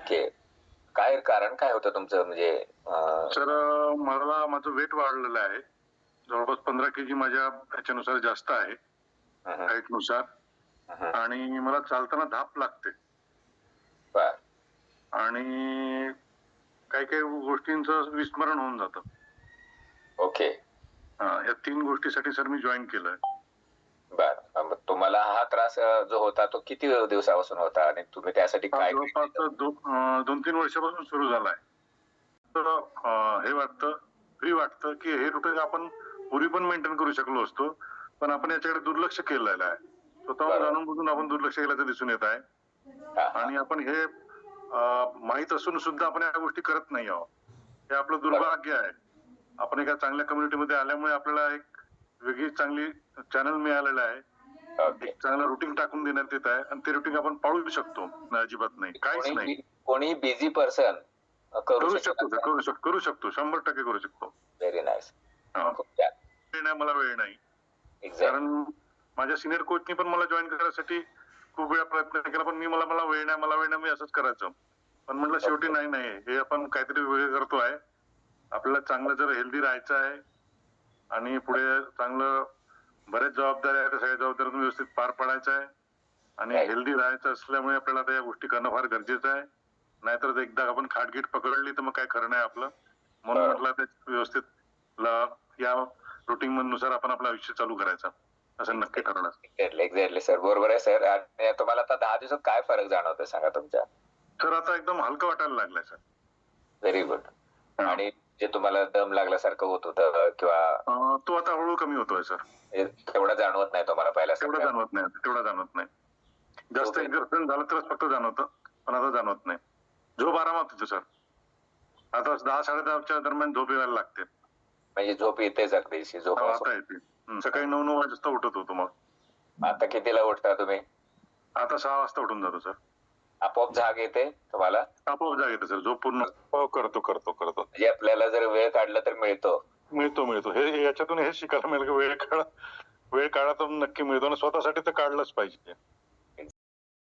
Okay. काय कारण काय होतं तुमचं म्हणजे सर मला माझं वेट वाढलेलं आहे. जवळपास 15 केजी माझ्या ह्याच्यानुसार जास्त आहे, हाईटनुसार. आणि मला चालताना धाप लागते. बर. आणि काही काही गोष्टींचं विस्मरण होऊन जातं. ओके. या 3 गोष्टीसाठी सर मी जॉईन केलंय. बर. मग तुम्हाला हा त्रास जो होता तो किती दिवसापासून होता आणि तुम्ही त्यासाठी काय जवळपास 2-3 वर्षापासून सुरू झालाय. तर हे वाटतं, फ्री वाटतं की हे रुटीन आपण पूर्वी पण मेंटेन करू शकलो असतो, पण आपण याच्याकडे दुर्लक्ष केलेलं आहे. स्वतःहून जाणून बुजून आपण दुर्लक्ष केल्याचं दिसून येत आहे. आणि आपण हे माहित असून सुद्धा आपण या गोष्टी करत नाही आहोत. हे आपलं दुर्भाग्य आहे. आपण एका चांगल्या कम्युनिटीमध्ये आल्यामुळे आपल्याला एक वेगळी चांगली चॅनल मिळालेलं आहे. एक चांगलं रुटीन टाकून देण्यात येत आहे आणि ते रुटीन आपण पाळू शकतो. अजिबात नाही, काहीच नाही. कोणी बिझी पर्सन करू शकतो, करू शकतो, 100% करू शकतो. Very nice. मला वेळ नाही. कारण माझ्या सिनियर कोचनी पण मला जॉईन करायसाठी खूप वेळा प्रयत्न केला, पण मला वेळ नाही मी असंच करायचं. पण म्हटलं शेवटी नाही, हे आपण काहीतरी वेगळं करतोय. आपल्याला चांगलं जर हेल्दी राहायचं आहे आणि पुढे चांगलं बऱ्याच जबाबदाऱ्या आहेत, सगळ्या जबाबदाऱ्या व्यवस्थित पार पाडायचं आहे आणि हेल्दी राहायचं असल्यामुळे आपल्याला त्या गोष्टी करणं फार गरजेचं आहे. नाहीतर एकदा आपण खाटगीट पकडली तर मग काय खरं नाही आपलं. म्हणून म्हटलं ते व्यवस्थित या रुटीन नुसार आपण आपलं आयुष्य चालू करायचं असं नक्की ठरलं. एक्झॅक्टली सर, बरोबर आहे सर. आणि तुम्हाला आता 10 दिवसात काय फरक जाणवतोय सांगा तुमच्या? सर आता एकदम हलकं वाटायला लागलाय सर. Very good. आणि जे तुम्हाला दम लागल्यासारखं होत होतं किंवा तो आता हळूहळू कमी होतोय सर. तेवढा जाणवत नाही तुम्हाला पहिला? तेवढा जाणवत नाही. जास्त एक्झरसाइज झालं तरच फक्त जाणवतं, पण आता जाणवत नाही. झोप आरामात होते सर. आता 10-10:30च्या दरम्यान झोप यायला लागते. म्हणजे झोप येतेच अगदीशी? झोप आता येते. सकाळी 9 वाजता उठत होतो मग. आता कितीला उठता तुम्ही? आता 6 वाजता उठून जातो सर. आपोआप जाग येते तुम्हाला? आपोआप जाग येते सर. झोप पूर्ण करतो. म्हणजे आपल्याला जर वेळ काढला तर मिळतो. हे याच्यातून हे शिकायला मिळेल की वेळ काढा तर नक्की मिळतो आणि स्वतःसाठी तर काढलंच पाहिजे.